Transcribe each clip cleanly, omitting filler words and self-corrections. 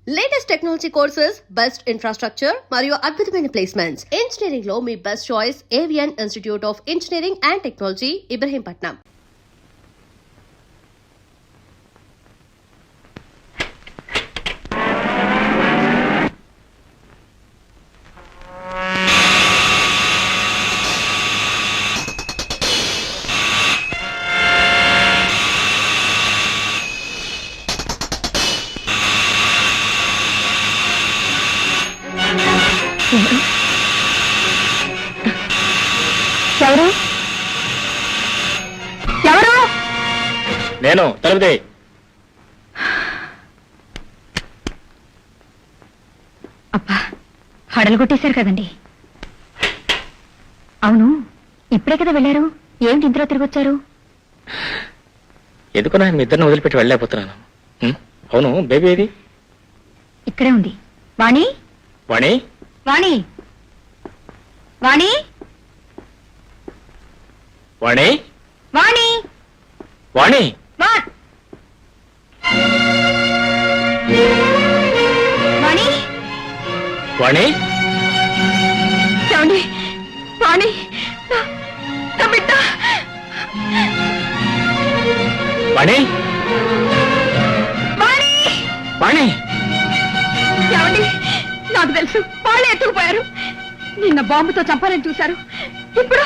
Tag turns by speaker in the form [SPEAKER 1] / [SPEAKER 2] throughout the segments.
[SPEAKER 1] Latest technology courses, best infrastructure మరియు అద్భుతమైన placements. Engineering లో మీ best choice Avian Institute of Engineering and Technology, Ibrahimpatnam.
[SPEAKER 2] ఎవరు ఎవరు?
[SPEAKER 3] నేను తలుపుదే.
[SPEAKER 2] అబ్బా, హడలు కొట్టేశారు కదండి. అవును, ఇప్పుడే కదా వెళ్ళారు, ఏమిటి ఇంతలో తిరిగి వచ్చారు?
[SPEAKER 3] ఎందుకు నేను ఇద్దరిని వదిలిపెట్టి వెళ్ళలేకపోతున్నాను. అవును, బేబీ ఏది?
[SPEAKER 2] ఇక్కడే ఉంది. వాణి,
[SPEAKER 3] వాణి,
[SPEAKER 2] వాణి, వాణి,
[SPEAKER 3] వాణి,
[SPEAKER 2] వాణి,
[SPEAKER 3] వాణి,
[SPEAKER 2] వా- వాణి,
[SPEAKER 3] వాణి,
[SPEAKER 2] ఏమండి? వాణి, నా బిడ్డ.
[SPEAKER 3] వాణి,
[SPEAKER 2] వాణి,
[SPEAKER 3] వాణి.
[SPEAKER 2] ఏమండి? నాకు తెలుసు, వాళ్ళే ఎత్తుకుపోయారు. నిన్న బాంబుతో చంపాలని చూశారు. ఇప్పుడు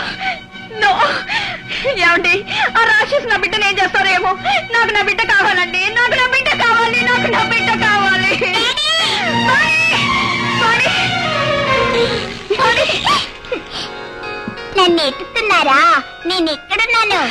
[SPEAKER 2] నో. ఏమండి, ఆ రాక్షసు నా బిడ్డను ఏం చేస్తారేమో. నాకు నా బిడ్డ కావాలండి, నాకు నా బిడ్డ కావాలి, నాకు నా బిడ్డ కావాలి. వాణి, వాణి, వాణి.
[SPEAKER 4] నన్ను ఎత్తుతున్నారా? నేను ఎక్కడున్నాను?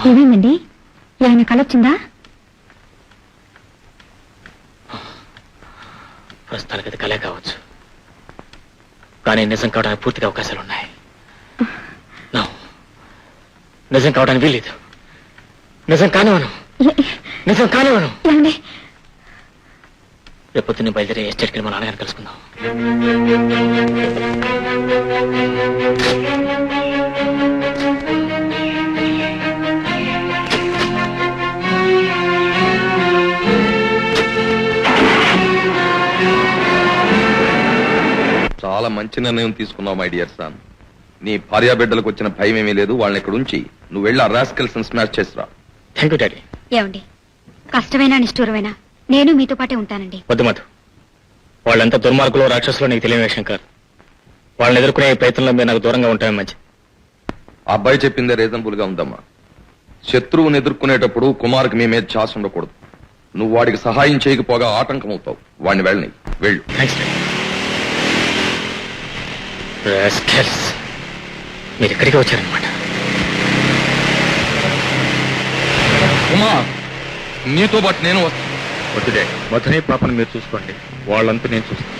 [SPEAKER 2] ఏమేమండి? ఏమైనా కలొచ్చిందా?
[SPEAKER 3] ప్రస్తుతానికి అది కలే కావచ్చు, కానీ నిజం కావడానికి పూర్తిగా అవకాశాలు ఉన్నాయి. నిజం కావడానికి వీల్లేదు. నిజం కానివను, నిజం కానివను.
[SPEAKER 2] ఏమండి?
[SPEAKER 3] రేపు పొద్దున్నే బయలుదేరి ఎస్టేట్కి మా నాన్నగారిని కలుసుకుందాం.
[SPEAKER 5] చాలా మంచి నిర్ణయం తీసుకున్నావు మై డియర్ సన్. నీ భార్యా బిడ్డలకు వచ్చిన భయం ఏమీ లేదు. వాళ్ళని ఇక్కడ ఉంచి నువ్వు వెళ్ళి ఆ రాస్కెల్స్ స్మాష్ చేసిరా.
[SPEAKER 3] Thank you daddy.
[SPEAKER 2] ఏమండి, కష్టమైనా నిష్ఠూరమైనా నేను మీతో పాటే ఉంటానండి.
[SPEAKER 3] వద్దు మధు, వాళ్ళంతా దుర్మార్గులు, రాక్షసులు నీకు తెలియని విషయం కాదు. వాళ్ళని ఎదుర్కొనే ప్రయత్నంలో మీరు నాకు దూరంగా ఉంటామే మంచిది.
[SPEAKER 5] ఆ అబ్బాయి చెప్పిందే రీజనబుల్ గా ఉందమ్మా. శత్రువుని ఎదుర్కొనేటప్పుడు కుమార్కి మీ మీద ఛాస్ ఉండకూడదు. నువ్వు వాడికి సహాయం చేయకపోగా ఆటంకం అవుతావు. వాడిని వెళ్ళని వెళ్ళు.
[SPEAKER 3] మీరు ఇక్కడికి వచ్చారనమాట.
[SPEAKER 5] కుమార్, నీతో పాటు నేను వస్తాను.
[SPEAKER 3] వద్దు డాడీ, మధునే పాపను మీరు చూసుకోండి, వాళ్ళంతా నేను చూస్తాను.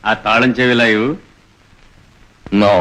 [SPEAKER 6] ఆ తాళం చెవిలాయు
[SPEAKER 5] నో.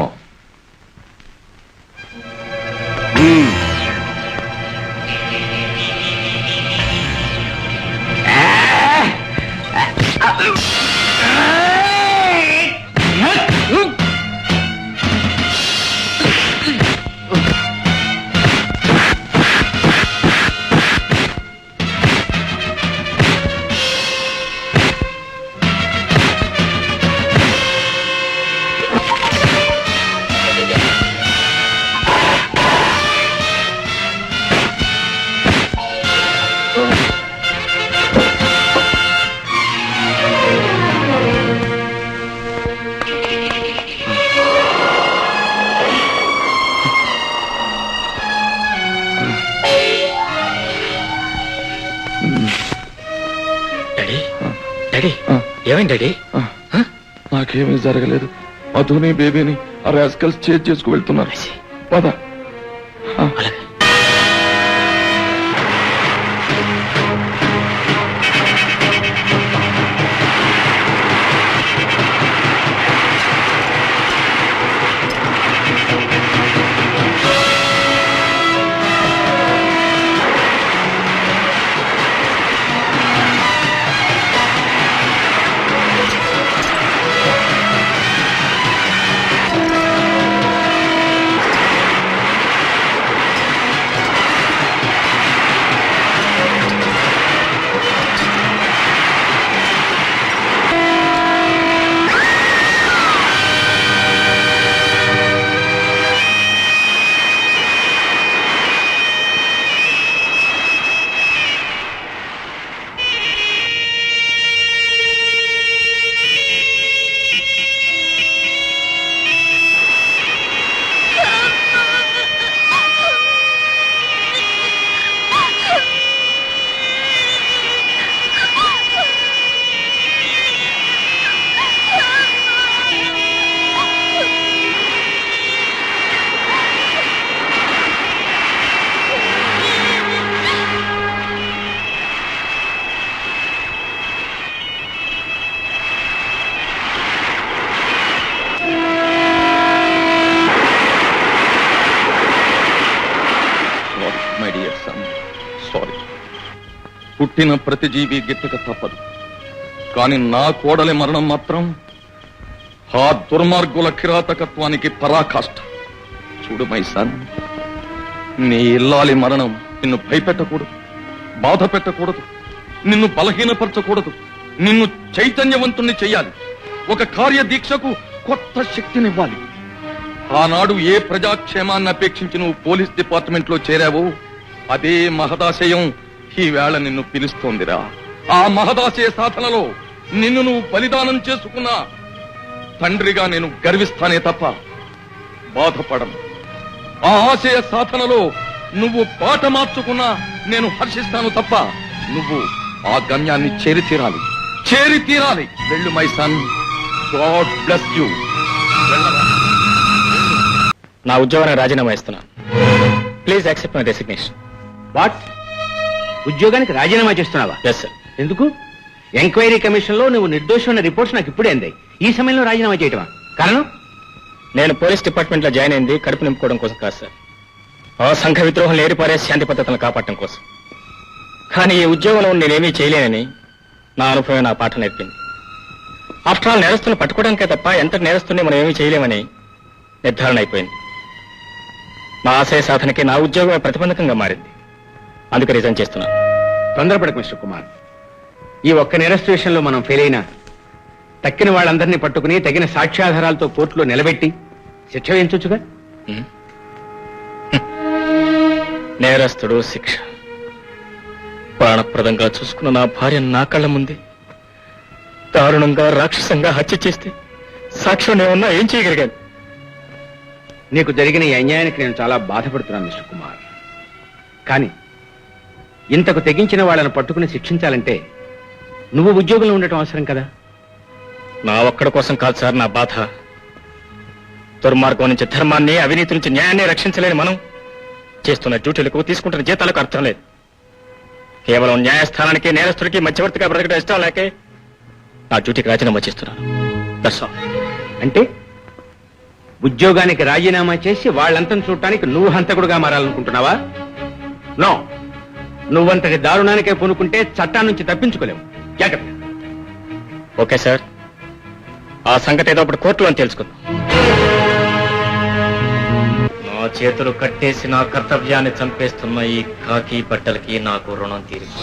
[SPEAKER 3] డాడీ, డాడీ, ఏమైంది డాడీ?
[SPEAKER 5] నాకేమీ జరగలేదు. మధుని బేబీని ఆ రాస్కల్స్ చేజ్ చేసుకు వెళ్తున్నారు. పద.
[SPEAKER 3] అలాగే.
[SPEAKER 5] పుట్టిన ప్రతి జీవి గిట్టక తప్పదు. కాని నా కోడలి మరణం మాత్రం ఆ దుర్మార్గుల కిరాతకత్వానికి పరాకాష్ట. చూడు మైసాన్, నీ ఇల్లాలి మరణం నిన్ను భయపెట్టకూడదు, బాధ పెట్టకూడదు, నిన్ను బలహీనపరచకూడదు, నిన్ను చైతన్యవంతుణ్ణి చెయ్యాలి. ఒక కార్యదీక్షకు కొత్త శక్తినివ్వాలి. ఆనాడు ఏ ప్రజాక్షేమాన్ని అపేక్షించి నువ్వు పోలీస్ డిపార్ట్మెంట్ లో చేరావో అదే మహదాశయం ఈవేళ నిన్ను పిలుస్తోందిరా. ఆ మహదాశయ సాధనలో నిన్ను నువ్వు బలిదానం చేసుకున్నా తండ్రిగా నేను గర్విస్తానే తప్ప బాధపడను. ఆ ఆశయ సాధనలో నువ్వు బాట మార్చుకున్నా నేను హర్షిస్తాను తప్ప నువ్వు ఆ గమ్యాన్ని చేరి తీరాలి. వెళ్ళు my son. God bless you.
[SPEAKER 3] నా ఉద్యోగాన్ని రాజీనామా ఇస్తున్నాను. Please accept my resignation.
[SPEAKER 7] What? ఉద్యోగానికి రాజీనామా చేస్తున్నావా?
[SPEAKER 3] Yes sir.
[SPEAKER 7] ఎందుకు? ఎంక్వైరీ కమిషన్ లో నువ్వు నిర్దోషం ఉన్న రిపోర్ట్స్ నాకు ఇప్పుడే అందాయి. ఈ సమయంలో రాజీనామా చేయటమా? కారణం?
[SPEAKER 3] నేను పోలీస్ డిపార్ట్మెంట్ లో జాయిన్ అయింది కడుపు నింపుకోవడం కోసం కాదు సార్. ఆ సంఘ విద్రోహం లేరిపారే శాంతి పద్ధతులను కాపాడటం కోసం. కానీ ఈ ఉద్యోగంలో నేనేమీ చేయలేనని నా అనుభవం నా పాఠం నేర్పింది. ఆఫ్టర్ ఆల్ నేరస్తులను పట్టుకోవడానికే తప్ప ఎంత నేరస్తుని మనం ఏమీ చేయలేమని నిర్ధారణ అయిపోయింది. నా ఆశయ సాధనకి నా ఉద్యోగమే ప్రతిబంధకంగా మారింది. అందుకే రిజైన్ చేస్తున్నాను.
[SPEAKER 7] తొందరపడకు మిస్టర్ కుమార్. ఈ ఒక్క నేరస్తు విషయంలో మనం ఫెయిల్ అయినా తక్కిన వాళ్ళందరినీ పట్టుకుని తగిన సాక్ష్యాధారాలతో కోర్టులో నిలబెట్టి శిక్ష వేయించొచ్చుగా.
[SPEAKER 3] నేరస్తుడు శిక్ష. ప్రాణప్రదంగా చూసుకున్న నా భార్య నా కళ్ళ ముందే దారుణంగా రాక్షసంగా హత్య చేస్తే సాక్ష్యం నేనున్నా ఏం చేయగలిగాను?
[SPEAKER 7] నీకు జరిగిన ఈ అన్యాయానికి నేను చాలా బాధపడుతున్నాను మిస్టర్ కుమార్. కానీ ఇంతకు తెగించిన వాళ్ళని పట్టుకుని శిక్షించాలంటే నువ్వు ఉద్యోగంలో ఉండటం అవసరం కదా.
[SPEAKER 3] నా ఒక్కడి కోసం కాదు సార్ నా బాధ. దుర్మార్గం నుంచి ధర్మాన్ని, అవినీతి నుంచి న్యాయాన్ని రక్షించలేని మనం చేస్తున్న డ్యూటీలకు తీసుకుంటున్న జీతాలకు అర్థం లేదు. కేవలం న్యాయస్థానానికి నేరస్తుడికి మధ్యవర్తిగా బ్రతకడం ఇష్టం లేకే నా డ్యూటీకి రాజీనామా చేస్తున్నాను. That's all.
[SPEAKER 7] అంటే ఉద్యోగానికి రాజీనామా చేసి వాళ్ళంతం చూడటానికి నువ్వు హంతకుడుగా మారాలనుకుంటున్నావా? నో. నువ్వంతటి దారుణానికే పూనుకుంటే చట్టం నుంచి తప్పించుకోలేవు. జాగ్రత్త.
[SPEAKER 3] ఓకే సార్, ఆ సంగతి ఏదో ఒకటి కోర్టులో తెలుసుకుందాం. నా చేతులు కట్టేసి నా కర్తవ్యాన్ని చంపేస్తున్న ఈ కాకి బట్టలకి నాకు రుణం తీరింది.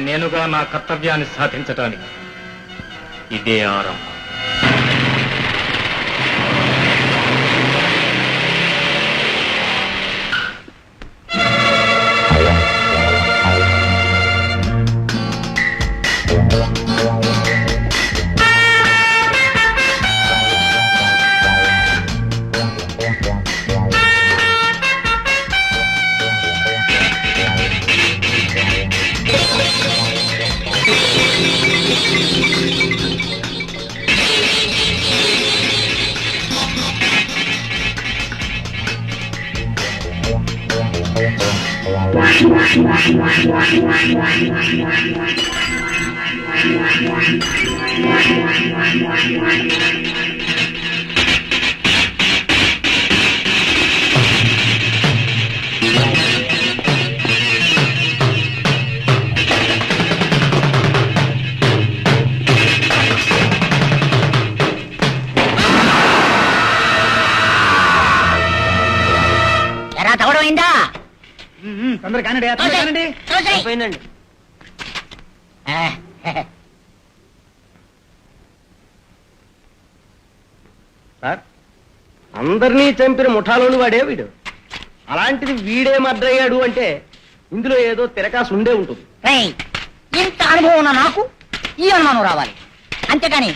[SPEAKER 3] నేనుగా నా కర్తవ్యాన్ని సాధించటానికి ఇదే ఆరంభం.
[SPEAKER 4] ఎరా తగడమైందా?
[SPEAKER 7] తొందరగా కానండి.
[SPEAKER 4] అయిపోయిందండి.
[SPEAKER 7] సార్, అందరినీ చంపిన ముఠాలోని వాడే వీడు. అలాంటిది వీడే మర్డరయ్యాడు అంటే ఇందులో ఏదో తిరకాసు ఉండే ఉంటుంది.
[SPEAKER 4] రేయ్, ఇంత అనుభవం ఉన్న నాకు ఈ అనుమానం రావాలి. అంతేకాని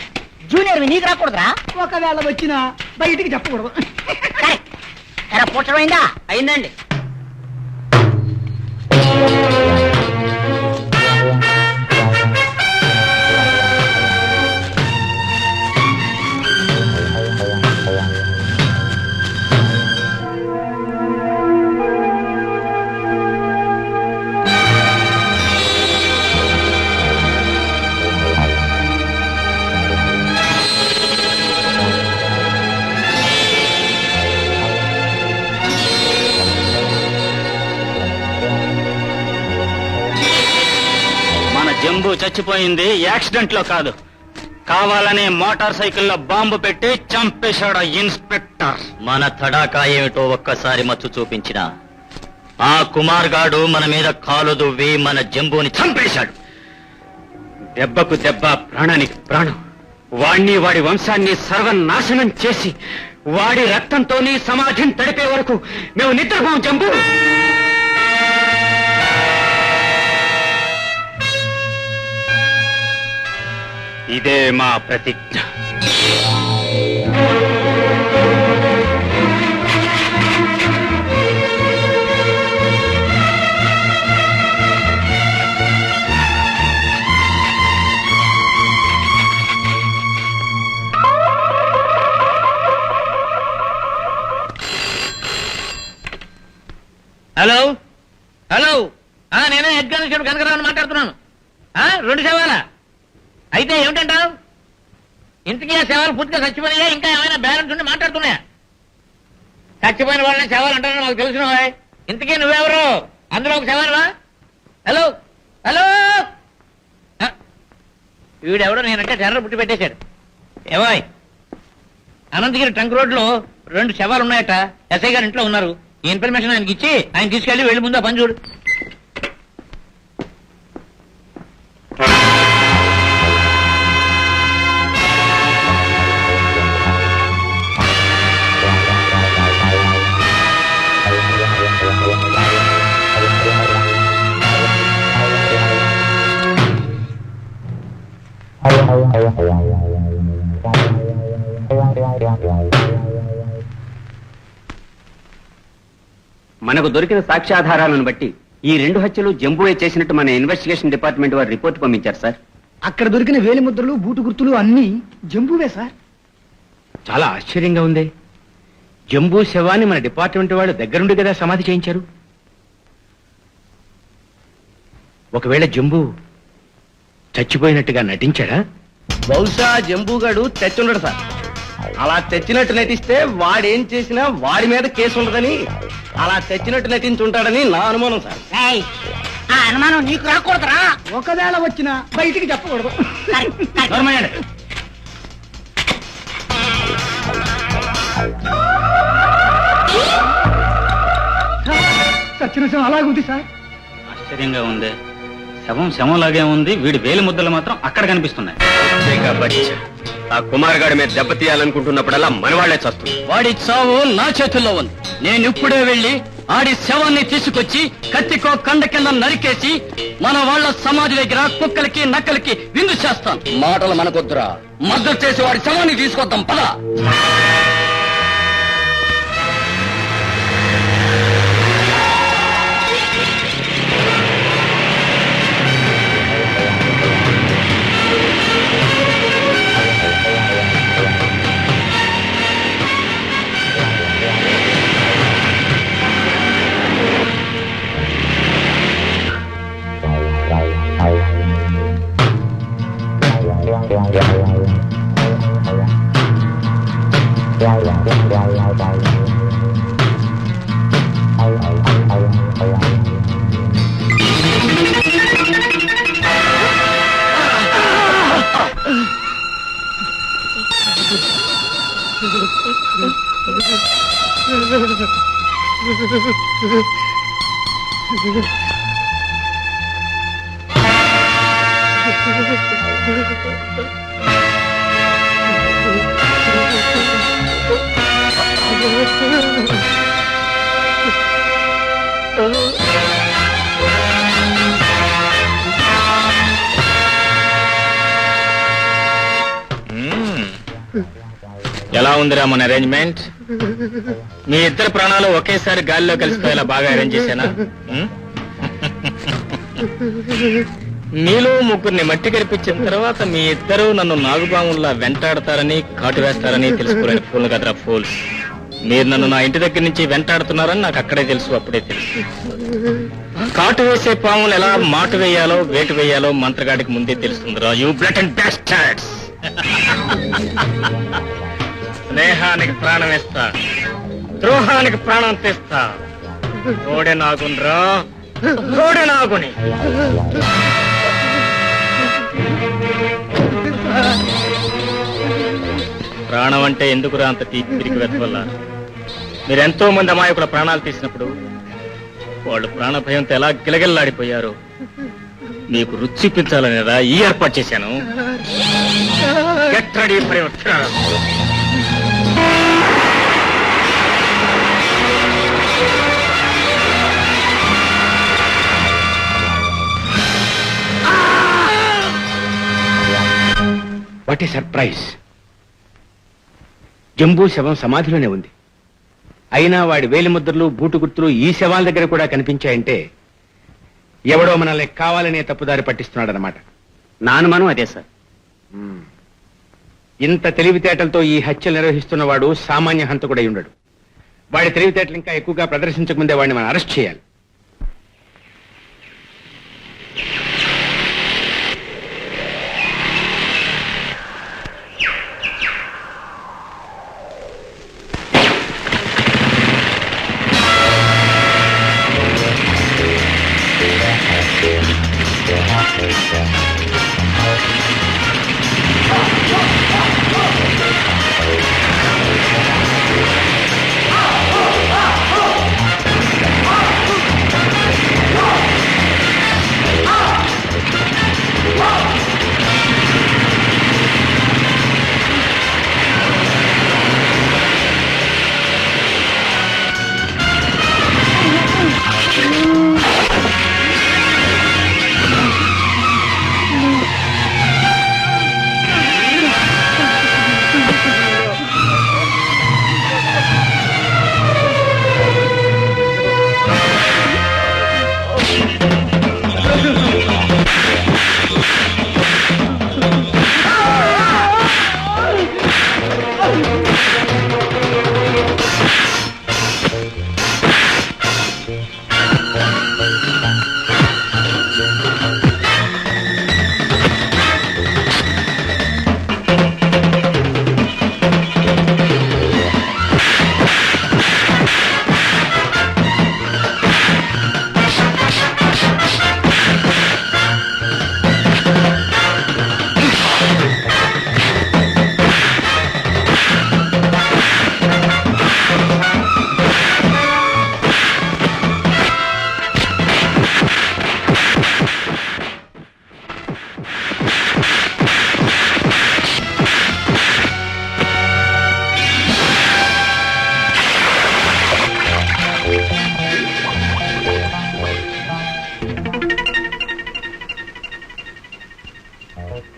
[SPEAKER 4] జూనియర్ నీకు రాకూడదురా.
[SPEAKER 8] ఒకవేళ వచ్చినా బయటికి చెప్పకూడదు.
[SPEAKER 4] కరెక్ట్. ఎరా పూడ్చడమైందా?
[SPEAKER 7] అయిందండి.
[SPEAKER 3] జంబు చచ్చిపోయింది యాక్సిడెంట్ లో కాదు, కావాలనే మోటార్ సైకిల్లో బాంబు పెట్టి చంపేశాడు ఇన్స్పెక్టర్.
[SPEAKER 9] మన తడాకా ఏమిటో ఒక్కసారి మచ్చు చూపించిన ఆ కుమార్ గాడు మన మీద కాలు దువ్వి మన జంబుని చంపేశాడు.
[SPEAKER 7] దెబ్బకు దెబ్బ, ప్రాణానికి ప్రాణం. వాణ్ణి వాడి వంశాన్ని సర్వనాశనం చేసి వాడి రక్తంతో నీ సమాధిని తడిపే వరకు మేము నిద్రపోం జంబు. ఇదే మా ప్రతిజ్ఞ.
[SPEAKER 4] హలో హలో, నేనే హెడ్ కానిస్టేబుల్ కనకరావు మాట్లాడుతున్నాను. 2 శవాలా? అయితే ఏమిటంటావు? ఇంతకీ ఆ శవాలు పూర్తిగా చచ్చిపోయినాయా, ఇంకా ఏమైనా బ్యాలెన్స్ ఉండి మాట్లాడుతున్నాయా? చచ్చిపోయిన వాళ్ళని శవాలు అంటారని మాకు తెలుసు. ఇంతకీ నువ్వెవరు? అందులో ఒక శవాలువా? హలో హలో, వీడెవడో నేనంటే టెర్రర్ పుట్టి పెట్టేశాడు. ఏమాయ్, అనంతగిరి ట్రంక్ రోడ్ లో 2 శవాలు ఉన్నాయట. ఎస్ఐ గారు ఇంట్లో ఉన్నారు. ఈ ఇన్ఫర్మేషన్ ఆయనకి ఇచ్చి ఆయన తీసుకెళ్లి వెళ్ళి ముందు ఆ పని చూడు.
[SPEAKER 7] మనకు దొరికిన సాక్ష్యాధారాలను బట్టి ఈ 2 హత్యలు జంబువే చేసినట్టు మన ఇన్వెస్టిగేషన్ డిపార్ట్మెంట్ వారు రిపోర్ట్ పంపించారు సార్.
[SPEAKER 8] అక్కడ దొరికిన వేలి ముద్రలు, బూటు గుర్తులు అన్ని జంబువే సార్.
[SPEAKER 7] చాలా ఆశ్చర్యంగా ఉంది. జంబూ శవాన్ని మన డిపార్ట్మెంట్ వాళ్ళు దగ్గరుండి కదా సమాధి చేయించారు. ఒకవేళ జంబూ చచ్చిపోయినట్టుగా నటించాడా?
[SPEAKER 10] బహుశా జంబూగాడు తెచ్చుండడు సార్. అలా తెచ్చినట్టు నటిస్తే వాడేం చేసినా వాడి మీద కేసు ఉండదని అలా తెచ్చినట్టు నటించుంటాడని నా అనుమానం సార్.
[SPEAKER 4] ఆ అనుమానం నీకు రాకూడదురా.
[SPEAKER 8] ఒకవేళ వచ్చినా బయటికి చెప్పకూడదు. సచ్చిన శవం అలాగే ఉంది సార్.
[SPEAKER 3] ఆశ్చర్యంగా ఉంది. శవంలాగే ఉంది. వీడి వేలి ముద్దలు మాత్రం అక్కడ కనిపిస్తున్నాయి.
[SPEAKER 7] ఆ కుమార్ గాడి మీద దెబ్బ తీయాలనుకుంటున్నప్పుడల్లా మనవాళ్లే చస్తుంది.
[SPEAKER 3] వాడి చావు నా చేతుల్లో ఉంది. నేను ఇప్పుడే వెళ్లి ఆడి శవాన్ని తీసుకొచ్చి కత్తికో కండ కింద నరికేసి మన వాళ్ళ సమాధి దగ్గర కుక్కలకి నక్కలకి విందు చేస్తాను.
[SPEAKER 10] మాటలు మనకొద్దురా, మద్దతు చేసి వాడి శవాన్ని తీసుకొద్దాం పద.
[SPEAKER 3] ఎలా ఉందిరా మన అరేంజ్మెంట్? మీ ఇద్దరు ప్రాణాలు ఒకేసారి గాలిలో కలిసిపోయేలా బాగా అరేంజ్ చేశానా? మీలో ముగ్గురిని మట్టి కనిపించిన తర్వాత మీ ఇద్దరు నన్ను నాగుబాముల్లా వెంటాడతారని కాటు వేస్తారని తెలుసుకోలేని ఫూల్ కదరా ఫూల్స్. మీరు నన్ను నా ఇంటి దగ్గర నుంచి వెంటాడుతున్నారని నాకు అక్కడే తెలుసు, అప్పుడే తెలుసు. కాటు వేసే పాములు ఎలా మాటు వేయాలో వేటు వేయాలో మంత్రగాడికి ముందే తెలుస్తుందిరా. You blood and bastards. స్నేహానికి ప్రాణం ఇస్తా, ద్రోహానికి ప్రాణం తెస్తా. తోడే నాగునరా, తోడే నాగుని. ప్రాణం అంటే ఎందుకురా అంత తిరిగి వెతవల్ల? మీరెంతో మంది అమాయకుల ప్రాణాలు తీసినప్పుడు వాళ్ళు ప్రాణ భయంతో ఎలా గిలగిల్లాడిపోయారు మీకు రుచి చూపించాలనేదా ఈ ఏర్పాటు చేశాను. Get ready for your trial.
[SPEAKER 7] What a surprise! Jambu శవం సమాధిలోనే ఉంది. అయినా వాడి వేలి ముద్రలు, బూటు గుర్తులు ఈ శవాల దగ్గర కూడా కనిపించాయంటే ఎవడో మనల్ని కావాలనే తప్పుదారి పట్టిస్తున్నాడనమాట.
[SPEAKER 9] నా అనుమానం అదే సార్.
[SPEAKER 7] ఇంత తెలివితేటలతో ఈ హత్యలు నిర్వహిస్తున్నవాడు సామాన్య హంతకుడై ఉండడు. వాడి తెలివితేటలు ఇంకా ఎక్కువగా ప్రదర్శించకముందే వాడిని మనం అరెస్ట్ చేయాలి.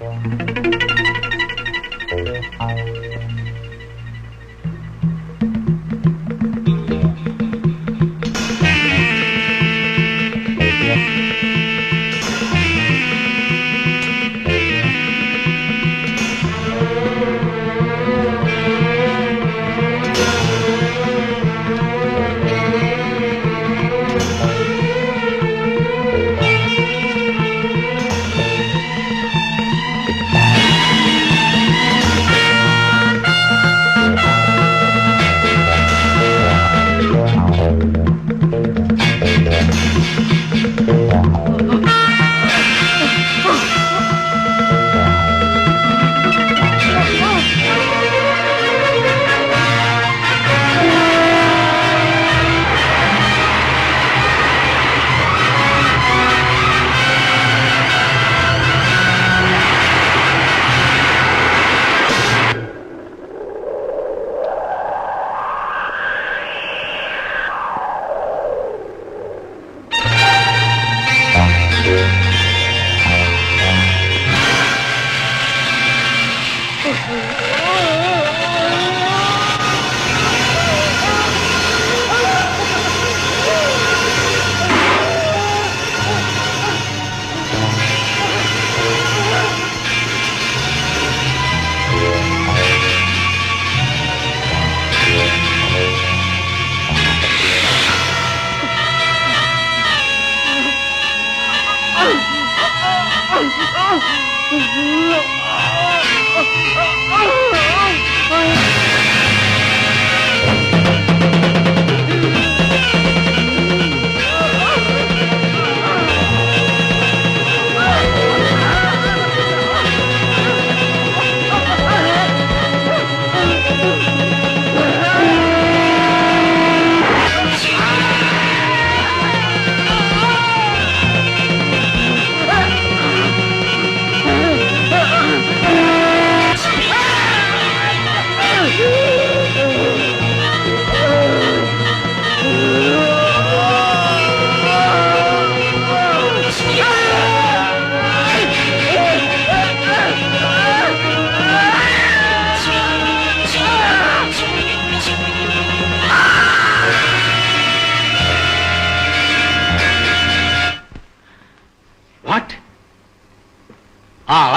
[SPEAKER 2] Oh!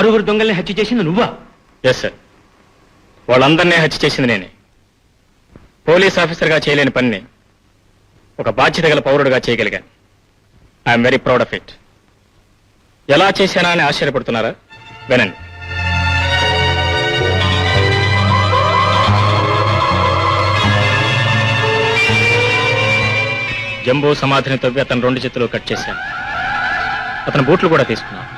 [SPEAKER 7] 6 దొంగల్ని హత్య చేసింది నువ్వా?
[SPEAKER 3] ఎస్ సార్, వాళ్ళందరినీ హత్య చేసింది నేనే. పోలీస్ ఆఫీసర్గా చేయలేని పనిని ఒక బాధ్యత గల పౌరుడుగా చేయగలిగాను. I'm very proud of it. ఎలా చేశానా అని ఆశ్చర్యపడుతున్నారా? వినండి. జంబూ సమాధిని తవ్వి అతను 2 చేతులు కట్ చేశాను. అతని బూట్లు కూడా తీసుకున్నాను.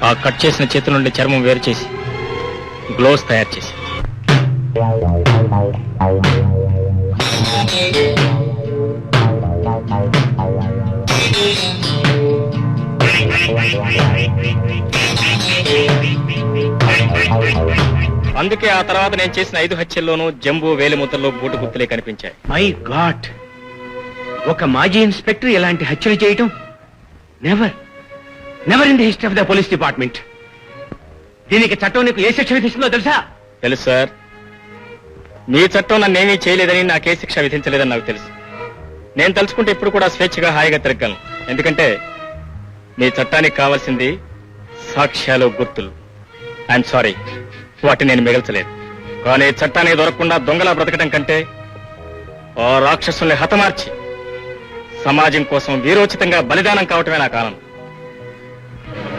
[SPEAKER 3] ఆ కట్ చేసిన చేతుల నుండి చర్మం వేరు చేసి గ్లోవ్స్ తయారు చేసి అందుకే ఆ తర్వాత నేను చేసిన 5 హత్యల్లోనూ జంబూ వేలిముద్రలో బూటు గుర్తులే కనిపించాయి.
[SPEAKER 7] మై గాడ్, ఒక మాజీ ఇన్స్పెక్టర్ ఇలాంటి హత్యలు చేయటం never never in the history of the police department. దీనికి చట్టం నీకు ఏ శిక్ష విధిస్తుందో తెలుసా?
[SPEAKER 3] తెలుసు సార్. మీ చట్టం నన్నేమీ చేయలేదని నాకే శిక్ష విధించలేదని నాకు తెలుసు. నేను తలుచుకుంటే ఇప్పుడు కూడా స్వేచ్ఛగా హాయిగా తిరగలను. ఎందుకంటే మీ చట్టానికి కావాల్సింది సాక్ష్యాలు, గుర్తులు. ఐఎమ్ సారీ, వాటిని నేను మిగల్చలేదు. కానీ చట్టానికి దొరకకుండా దొంగలా బ్రతకడం కంటే ఆ రాక్షసుల్ని హతమార్చి సమాజం కోసం వీరోచితంగా బలిదానం కావటమే నా కాలం.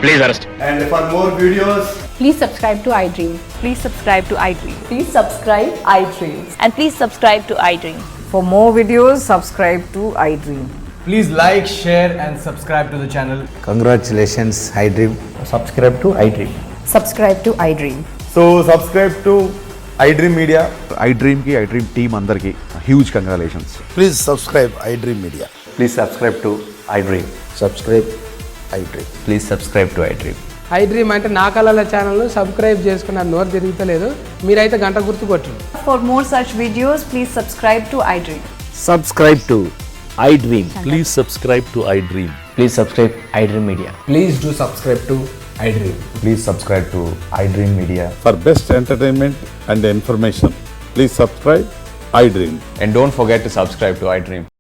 [SPEAKER 3] Please arrest.
[SPEAKER 11] And for more videos,
[SPEAKER 2] Please subscribe to iDream. Please subscribe to iDream.
[SPEAKER 12] Please subscribe iDream.
[SPEAKER 2] And please subscribe to iDream.
[SPEAKER 12] For more videos, subscribe to iDream.
[SPEAKER 11] please like, share and subscribe to the channel.
[SPEAKER 10] Congratulations iDream.
[SPEAKER 11] Subscribe to iDream.
[SPEAKER 12] Subscribe to iDream.
[SPEAKER 11] So subscribe to iDream Media.
[SPEAKER 13] iDream ki iDream team andarki huge congratulations.
[SPEAKER 11] Please subscribe iDream Media.
[SPEAKER 10] Please subscribe to iDream.
[SPEAKER 11] Subscribe iDream.
[SPEAKER 10] Please subscribe to iDream.
[SPEAKER 8] iDream అంటే నా కళల channel subscribe చేసుకున్న నోరు తిరుగుతలేదు. మీరైతే గంట గుర్తు కొట్టండి.
[SPEAKER 12] For more such videos, please subscribe to iDream.
[SPEAKER 10] Subscribe to iDream.
[SPEAKER 13] Please subscribe to iDream.
[SPEAKER 10] Please subscribe iDream Media.
[SPEAKER 11] Please do subscribe to iDream.
[SPEAKER 13] Please subscribe to iDream Media. For best entertainment and information, please subscribe iDream.
[SPEAKER 10] And don't forget to subscribe to iDream.